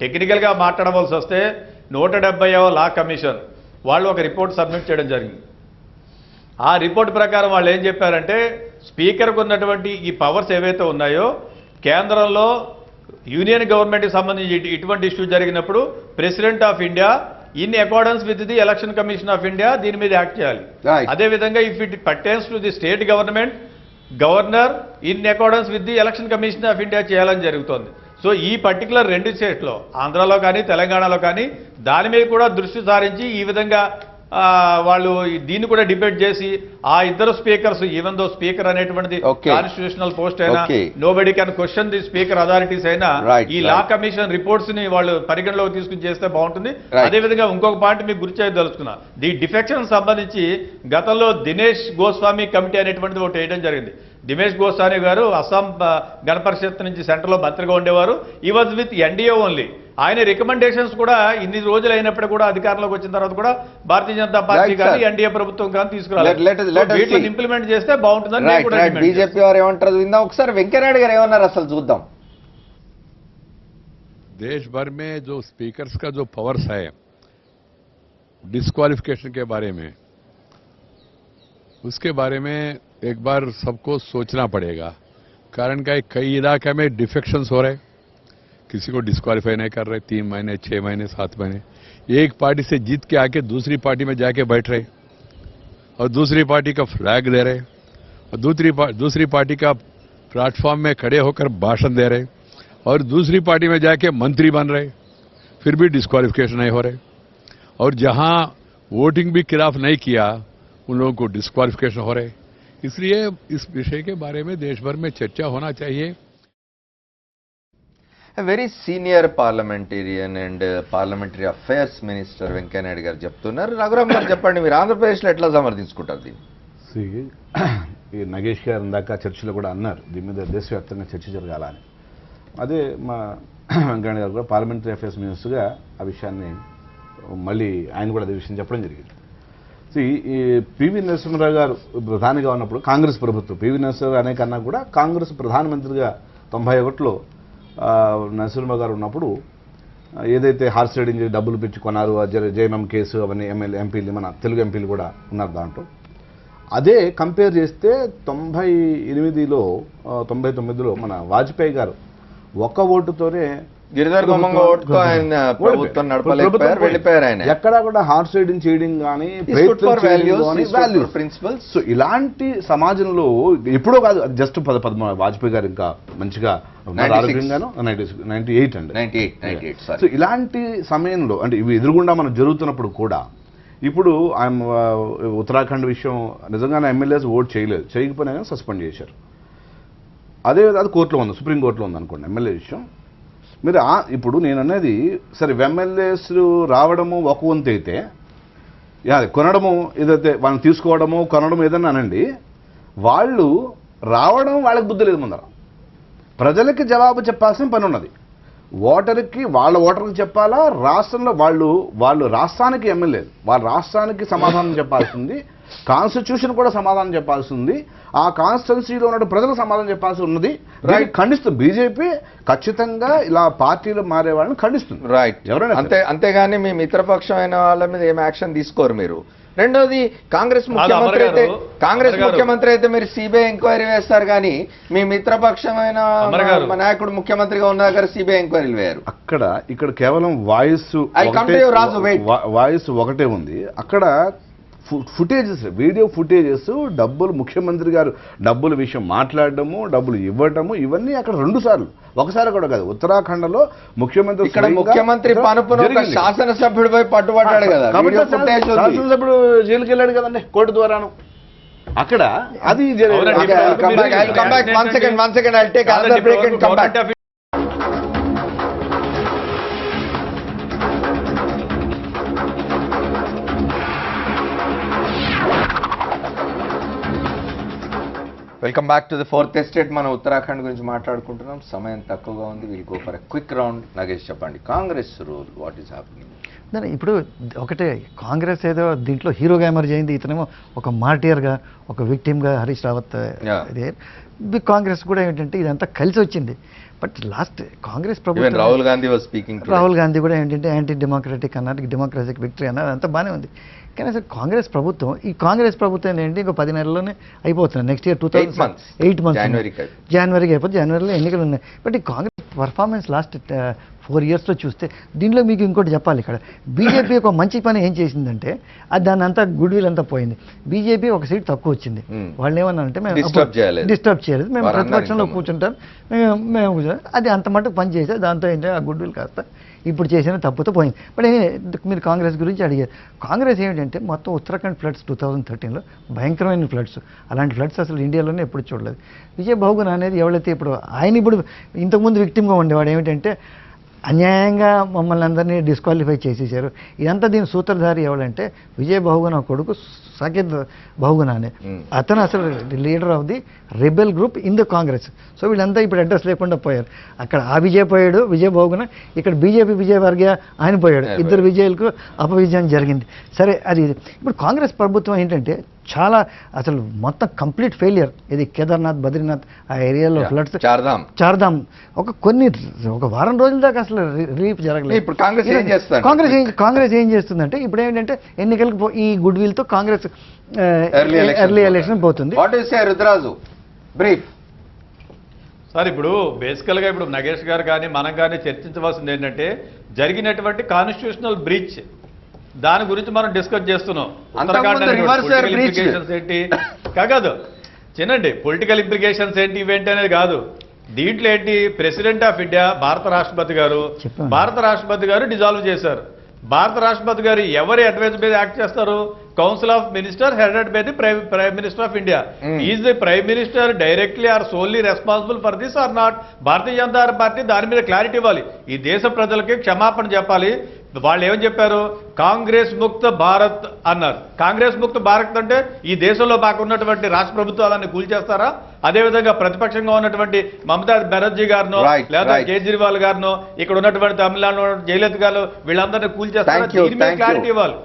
టెక్నికల్గా మాట్లాడవలసి వస్తే 170వ లా కమిషన్ వాళ్ళు ఒక రిపోర్ట్ సబ్మిట్ చేయడం జరిగింది. ఆ రిపోర్ట్ ప్రకారం వాళ్ళు ఏం చెప్పారంటే స్పీకర్కు ఉన్నటువంటి ఈ పవర్స్ ఏవైతే ఉన్నాయో కేంద్రంలో యూనియన్ గవర్నమెంట్కి సంబంధించి ఇటువంటి ఇష్యూ జరిగినప్పుడు president of India in accordance with the election commission of India దీని మీద యాక్ట్ చేయాలి. అదేవిధంగా if it pertains to the state governor in accordance with the election commission of India చేయాలని జరుగుతోంది. సో ఈ పర్టికులర్ రెండు స్టేట్లో ఆంధ్రాలో కానీ తెలంగాణలో కానీ దాని మీద కూడా దృష్టి సారించి ఈ విధంగా వాళ్ళు దీన్ని కూడా డిబేట్ చేసి ఆ ఇద్దరు స్పీకర్స్ ఈవెన్ దో స్పీకర్ అనేటువంటిది కాన్స్టిట్యూషనల్ పోస్ట్ అయినా nobody can question the speaker authorities అయినా ఈ లా కమిషన్ రిపోర్ట్స్ ని వాళ్ళు పరిగణలోకి తీసుకుని చేస్తే బాగుంటుంది. అదేవిధంగా ఇంకొక పాయింట్ మీకు గుర్తు చేయదలుచుకున్నా, ది డిఫెక్షన్ సంబంధించి గతంలో దినేష్ గోస్వామి కమిటీ అనేటువంటిది ఒకటి వేయడం జరిగింది. దినేష్ గోస్వామి గారు అస్సాం గణపరిషత్ నుంచి సెంటర్లో మంత్రిగా ఉండేవారు. ఈ వాజ్ విత్ ఎన్డీఏ ఓన్లీ. ఆయన రికమెండేషన్స్ కూడా ఇన్ని రోజులు అయినప్పుడు కూడా అధికారంలోకి వచ్చిన తర్వాత కూడా భారతీయ జనతా పార్టీ కానీ ఎన్డీఏ ప్రభుత్వం కానీ తీసుకురావాలి, ఇంప్లిమెంట్ చేస్తే బాగుంటుందని బీజేపీ వారు ఏమంటారు విందాం. ఒకసారి వెంకయ్యనాయుడు గారు ఏమన్నారు అసలు చూద్దాం. देश भर में जो स्पीकर्स का जो पावर्स है डिस्क्वालिफिकेशन के बारे में, उसके बारे में एक बार सबको सोचना पड़ेगा. कारण क्या कई इलाके में डिफेक्शंस हो रहे, किसी को डिस्क्वालीफाई नहीं कर रहे, 3 महीने 6 महीने 7 महीने एक पार्टी से जीत के आके दूसरी पार्टी में जाके बैठ रहे और दूसरी पार्टी का फ्लैग दे रहे और दूसरी पार्टी का प्लेटफॉर्म में खड़े होकर भाषण दे रहे और दूसरी पार्टी में जाके मंत्री बन रहे, फिर भी डिस्क्वालिफिकेशन नहीं हो रहे. और जहां वोटिंग भी खिलाफ नहीं किया उन लोगों को डिस्क्वालिफिकेशन हो रहे. इसलिए इस विषय के बारे में देश भर में चर्चा होना चाहिए. Very senior parliamentarian and parliamentary affairs minister Venkaiah Naidu గారు చెప్తున్నారు. రఘురామ్ గారు చెప్పండి, మీరు ఆంధ్రప్రదేశ్లో ఎట్లా సమర్థించుకుంటారు దీన్ని? ఈ నగేష్ గారు ఇందాక చర్చలో కూడా అన్నారు దీని మీద దేశవ్యాప్తంగా చర్చ జరగాలని. అదే మా వెంకయ్య గారు కూడా పార్లమెంటరీ అఫైర్స్ మినిస్టర్గా ఆ విషయాన్ని మళ్ళీ ఆయన కూడా అదే విషయం చెప్పడం జరిగింది. ఈ పివి నరసింహరావు గారు ప్రధానిగా ఉన్నప్పుడు కాంగ్రెస్ ప్రభుత్వం, పివి నరసింహరావు అనే కన్నా కూడా కాంగ్రెస్ ప్రధానమంత్రిగా 91లో నరసింహరావు గారు ఉన్నప్పుడు ఏదైతే హార్స్ రైడింగ్ చేసి డబ్బులు పెంచి కొన్నారు జేఎంఎం కేసు అవన్నీ ఎంపీలు మన తెలుగు ఎంపీలు కూడా ఉన్నారు దాంట్లో. అదే కంపేర్ చేస్తే 98లో 99లో మన వాజ్పేయి గారు ఒక్క ఓటుతోనే గిరిధర్ గొమ్మంగ ఓటుతో ఆయన ప్రభుత్వం నడపలేకపోయారు, వెళ్ళిపోయారు ఆయన. ఎక్కడా కూడా హార్స్ రైడింగ్ చేయడం కానీ ప్రిన్సిపల్స్. సో ఇలాంటి సమాజంలో ఎప్పుడో కాదు, జస్ట్ వాజ్పేయి గారు ఇంకా మంచిగా ఆరోగ్యంగాను 98 అండి 98 సో ఇలాంటి సమయంలో అంటే ఇవి ఎదురుగుండా మనం జరుగుతున్నప్పుడు కూడా ఇప్పుడు ఆయన ఉత్తరాఖండ్ విషయం నిజంగానే ఎమ్మెల్యేస్ ఓట్ చేయకపోయినా కానీ సస్పెండ్ చేశారు. అదే అది కోర్టులో ఉంది, సుప్రీంకోర్టులో ఉంది అనుకోండి ఎమ్మెల్యే విషయం. మీరు ఇప్పుడు నేను అనేది సరే ఎమ్మెల్యేస్ రావడము ఒక వంతు అయితే కొనడము ఏదైతే వాళ్ళని తీసుకోవడము కొనడం ఏదన్నా అనండి, వాళ్ళు రావడం వాళ్ళకి బుద్ధి లేదు. ముందర ప్రజలకి జవాబు చెప్పాల్సిన పని ఉన్నది. వాళ్ళ ఓటర్కి చెప్పాలా, రాష్ట్రంలో వాళ్ళు రాష్ట్రానికి ఎమ్మెల్యేలు, వాళ్ళ రాష్ట్రానికి సమాధానం చెప్పాల్సింది, కాన్స్టిట్యూషన్ కూడా సమాధానం చెప్పాల్సింది, ఆ కాన్స్టిట్యున్సీలో ఉన్న ప్రజలకు సమాధానం చెప్పాల్సి ఉన్నది. ఖండిస్తుంది బీజేపీ, ఖచ్చితంగా ఇలా పార్టీలు మారే వాళ్ళని ఖండిస్తుంది. రైట్, ఎవరైనా అంతేగాని మీ మిత్రపక్షమైన వాళ్ళ మీద ఏం యాక్షన్ తీసుకోరు మీరు. రెండోది కాంగ్రెస్ ముఖ్యమంత్రి అయితే మీరు సిబిఐ ఎంక్వైరీ వేస్తారు, కానీ మీ మిత్రపక్షమైన నాయకుడు ముఖ్యమంత్రిగా ఉన్న దగ్గర సిబిఐ ఎంక్వైరీలు వేయరు. ఇక్కడ కేవలం వాయిస్ ఒకటే ఉంది. అక్కడ ఫుటేజెస్, వీడియో ఫుటేజెస్, డబ్బులు ముఖ్యమంత్రి గారు డబ్బుల విషయం మాట్లాడడము, డబ్బులు ఇవ్వడము, ఇవన్నీ అక్కడ 2 సార్లు, ఒకసారి కూడా కాదు. ఉత్తరాఖండ్లో ముఖ్యమంత్రి పనుపున శాసనసభ్యుడు పోయి పట్టుబడ్డాడు కదా, శాసనసభ్యుడు జైలుకి వెళ్ళాడు కదండి కోర్టు ద్వారాను. అక్కడ అది welcome back to the fourth estate. మనం ఉత్తరాఖండ్ గురించి మాట్లాడుకుంటున్నాం, సమయం తక్కువగా ఉంది. Will go for a quick round. Nagesh చెప్పండి, Congress rule what is happening? ఇప్పుడు ఒకటే, కాంగ్రెస్ ఏదో దీంట్లో హీరోగా ఎమర్జ్ అయింది, ఇతనేమో ఒక మార్టియర్గా, ఒక విక్టిమ్గా హరీష్ రావత్. కాంగ్రెస్ కూడా ఏంటంటే ఇదంతా కలిసి వచ్చింది. బట్ లాస్ట్ కాంగ్రెస్ ప్రభుత్వం, రాహుల్ గాంధీ కూడా ఏంటంటే యాంటీ డెమోక్రటిక్ అన్నారు, డెమోక్రటిక్ విక్టరీ అన్నారు, అంతా బాగానే ఉంది. కానీ అసలు కాంగ్రెస్ ప్రభుత్వం ఏంటంటే ఇంకో 10 నెలల్లోనే అయిపోతుంది. నెక్స్ట్ ఇయర్ 8 months జనవరికి అయిపోతుంది. జనవరిలో ఎన్నికలు ఉన్నాయి. బట్ ఈ కాంగ్రెస్ పర్ఫార్మెన్స్ లాస్ట్ 4 yearsలో చూస్తే, దీనిలో మీకు ఇంకోటి చెప్పాలి. ఇక్కడ బీజేపీ ఒక మంచి పని ఏం చేసిందంటే దాన్ని అంతా గుడ్ విల్ అంతా పోయింది. బీజేపీ ఒక సీట్ తక్కువ వచ్చింది. వాళ్ళు ఏమన్నారంటే మేము డిస్టర్బ్ చేయలేదు, మేము ప్రతిపక్షంలో కూర్చుంటాం, మేము అది అంత మటుకు పని చేసే, దాంతో ఏంటంటే ఆ గుడ్ విల్ కాస్త ఇప్పుడు చేసిన తప్పుతో పోయింది. బట్ మీరు కాంగ్రెస్ గురించి అడిగారు. కాంగ్రెస్ ఏమిటంటే మొత్తం ఉత్తరాఖండ్ ఫ్లడ్స్ 2013లో భయంకరమైన ఫ్లడ్స్, అలాంటి ఫ్లడ్స్ అసలు ఇండియాలోనే ఎప్పుడు చూడలేదు. విజయ్ బహుగుణ అనేది ఎవరైతే ఆయన ఇప్పుడు ఇంతకుముందు విక్టిమ్గా ఉండేవాడు, ఏమిటంటే అన్యాయంగా మమ్మల్ని అందరినీ డిస్క్వాలిఫై చేసేసారు. ఇదంతా దీని సూత్రధారి ఎవరంటే విజయ్ బహుగుణ కొడుకు సాకేత్ బహుగుణ అనే అతను అసలు leader of the rebel group in the Congress. So వీళ్ళంతా ఇప్పుడు అడ్రస్ లేకుండా పోయారు. అక్కడ ఆ విజయ్ పోయాడు, విజయ్ బహుగుణ, ఇక్కడ బీజేపీ విజయ్ వర్గీయ ఆయన పోయాడు. ఇద్దరు విజయాలకు అపవిజయం జరిగింది. సరే, అది ఇప్పుడు కాంగ్రెస్ ప్రభుత్వం ఏంటంటే చాలా అసలు మొత్తం కంప్లీట్ ఫెయిలియర్. ఇది కేదార్నాథ్, బద్రీనాథ్ ఆ ఏరియాలో ఫ్లడ్స్, చార్ధామ్ ఒక వారం రోజుల దాకా అసలు రిలీఫ్ జరగలేదు. ఇప్పుడు కాంగ్రెస్ ఏం చేస్తుందంటే ఇప్పుడు ఏంటంటే ఎన్నికలకు ఈ గుడ్ విల్ తో కాంగ్రెస్ ఎర్లీ ఎలక్షన్ పోతుంది. సార్, ఇప్పుడు బేసికల్గా ఇప్పుడు నగేష్ గారు కానీ మనం కానీ చర్చించవలసింది ఏంటంటే జరిగినటువంటి కాన్స్టిట్యూషనల్ బ్రీచ్, దాని గురించి మనం డిస్కస్ చేస్తున్నాం. ఇంప్లికేషన్స్ ఏంటి కాదు చిన్నండి, పొలిటికల్ ఇంప్లికేషన్స్ ఏంటి ఇవేంటి అనేది కాదు. దీంట్లో ఏంటి, ప్రెసిడెంట్ ఆఫ్ ఇండియా భారత రాష్ట్రపతి గారు డిజాల్వ్ చేశారు. భారత రాష్ట్రపతి గారు ఎవరి అడ్వైజ్ మీద యాక్ట్ చేస్తారు? Council of minister headed by the prime minister of India. Is the prime minister directly or solely responsible for this or not? Bharatiya Janata Party దాని మీద క్లారిటీ ఇవ్వాలి. ఈ దేశ ప్రజలకి క్షమాపణ చెప్పాలి. వాళ్ళు ఏమని చెప్పారు? కాంగ్రెస్ ముక్త భారత్ అన్నారు. కాంగ్రెస్ ముక్త భారత్ అంటే ఈ దేశంలో మాకున్నటువంటి రాష్ట్ర ప్రభుత్వాలన్నీ కూల్చేస్తారా? అదేవిధంగా ప్రతిపక్షంగా ఉన్నటువంటి మమతా బెనర్జీ గారినో లేదా కేజ్రీవాల్ గారినో, ఇక్కడ ఉన్నటువంటి తమిళనాడు జయలలిత గారు, వీళ్ళందరినీ కూల్చేస్తారా? దీని మీద క్లారిటీ ఇవ్వాలి.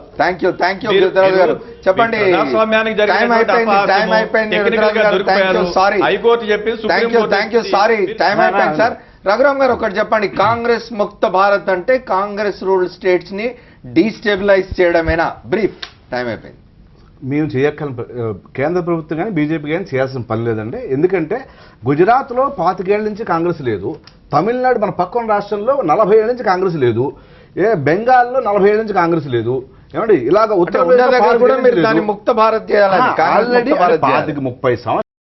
చెప్పండి. ప్రజాస్వామ్యానికి జరిగినటువంటి హైకోర్టు చెప్పింది, సుప్రీం కోర్టు రఘురామ్ గారు ఒకటి చెప్పండి, కాంగ్రెస్ ముక్త భారత్ అంటే కాంగ్రెస్ రూల్ స్టేట్స్ ని డీస్టెబిలైజ్ చేయడమేనా? బ్రీఫ్, టైం అయిపోయింది. మేము కేంద్ర ప్రభుత్వం కానీ బీజేపీ కానీ చేయాల్సిన పని లేదండి. ఎందుకంటే గుజరాత్లో 25 ఏళ్ల నుంచి కాంగ్రెస్ లేదు, తమిళనాడు మన పక్కన రాష్ట్రంలో 40 ఏళ్ల నుంచి కాంగ్రెస్ లేదు, బెంగాల్లో 40 ఏళ్ల నుంచి కాంగ్రెస్ లేదు. ఏమండి ఇలాగ ఉత్తరప్రదేశ్ కూడా మీరు దాన్ని ముక్త భారత్ చేయాలని ఆల్రెడీ 30 సంవత్సరాలు